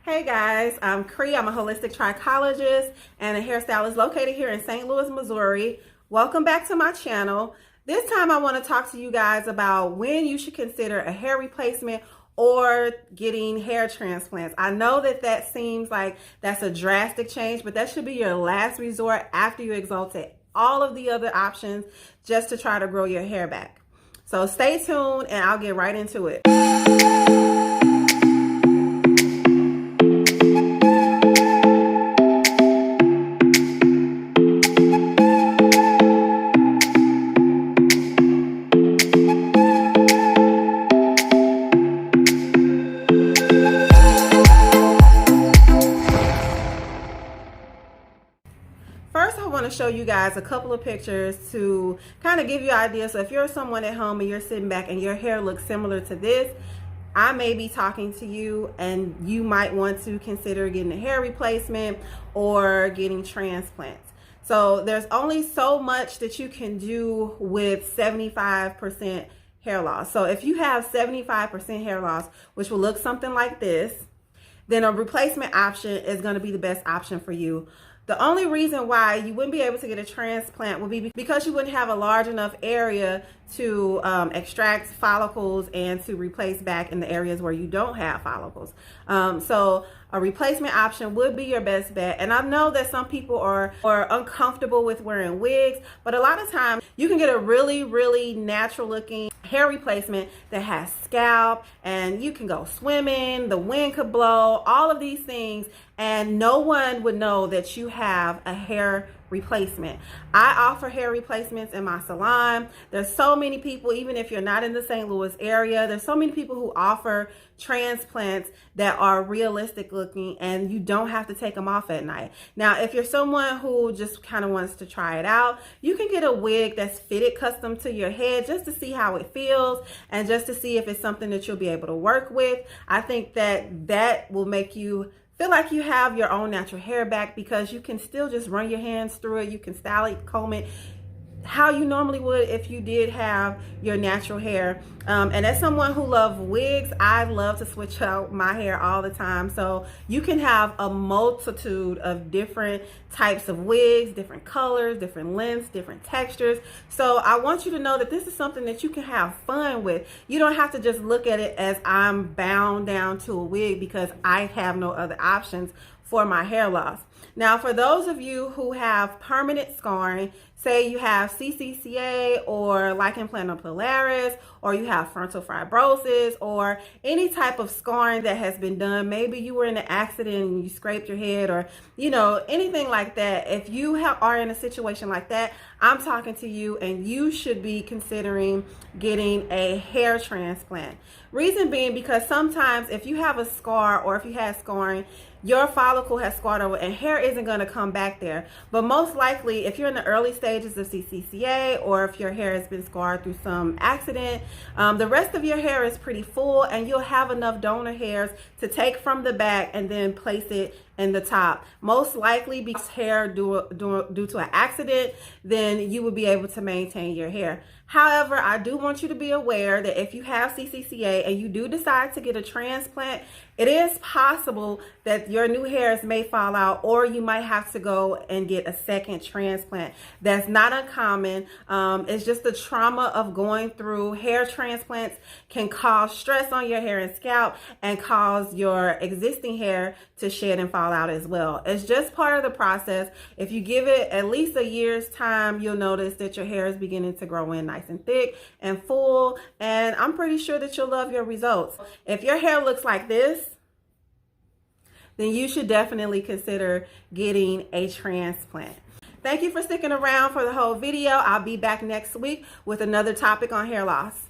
Hey guys, I'm Cree. I'm a holistic trichologist and a hairstylist located here in St. Louis, Missouri. Welcome back to my channel. This time I want to talk to you guys about when you should consider a hair replacement or getting hair transplants. I know that seems like that's a drastic change, but that should be your last resort after you exhausted all of the other options just to try to grow your hair back. So stay tuned and I'll get right into it. First, I want to show you guys a couple of pictures to kind of give you an idea. So if you're someone at home and you're sitting back and your hair looks similar to this, I may be talking to you and you might want to consider getting a hair replacement or getting transplants. So there's only so much that you can do with 75% hair loss. So if you have 75% hair loss, which will look something like this, then a replacement option is going to be the best option for you. The only reason why you wouldn't be able to get a transplant would be because you wouldn't have a large enough area to extract follicles and to replace back in the areas where you don't have follicles. So a replacement option would be your best bet. And I know that some people are uncomfortable with wearing wigs, but a lot of times you can get a really natural looking hair replacement that has scalp, and you can go swimming, the wind could blow, all of these things, and no one would know that you have a hair replacement. I offer hair replacements in my salon. There's so many people, even if you're not in the St. Louis area, there's so many people who offer transplants that are realistic looking and you don't have to take them off at night. Now, if you're someone who just kind of wants to try it out, you can get a wig that's fitted custom to your head just to see how it feels and just to see if it's something that you'll be able to work with. I think that will make you feel like you have your own natural hair back because you can still just run your hands through it. You can style it, comb it how you normally would if you did have your natural hair. And as someone who loves wigs, I love to switch out my hair all the time. So you can have a multitude of different types of wigs, different colors, different lengths, different textures. So I want you to know that this is something that you can have fun with. You don't have to just look at it as I'm bound down to a wig because I have no other options for my hair loss. Now, for those of you who have permanent scarring, say you have CCCA or lichen planopilaris, or you have frontal fibrosis or any type of scarring that has been done, maybe you were in an accident and you scraped your head or, anything like that. If you are in a situation like that, I'm talking to you and you should be considering getting a hair transplant. Reason being because sometimes if you have a scar or if you have scarring, your follicle has scarred over and hair isn't going to come back there. But most likely, if you're in the early stages of CCCA or if your hair has been scarred through some accident, the rest of your hair is pretty full and you'll have enough donor hairs to take from the back and then place it in the top. Most likely because hair due to an accident, then you will be able to maintain your hair. However, I do want you to be aware that if you have CCCA and you do decide to get a transplant, it is possible that your new hairs may fall out or you might have to go and get a second transplant. That's not uncommon. It's just the trauma of going through hair transplants can cause stress on your hair and scalp and cause your existing hair to shed and fall out as well. It's just part of the process. If you give it at least a year's time, you'll notice that your hair is beginning to grow in nice and thick and full, and I'm pretty sure that you'll love your results. If your hair looks like this, then you should definitely consider getting a transplant. Thank you for sticking around for the whole video. I'll be back next week with another topic on hair loss.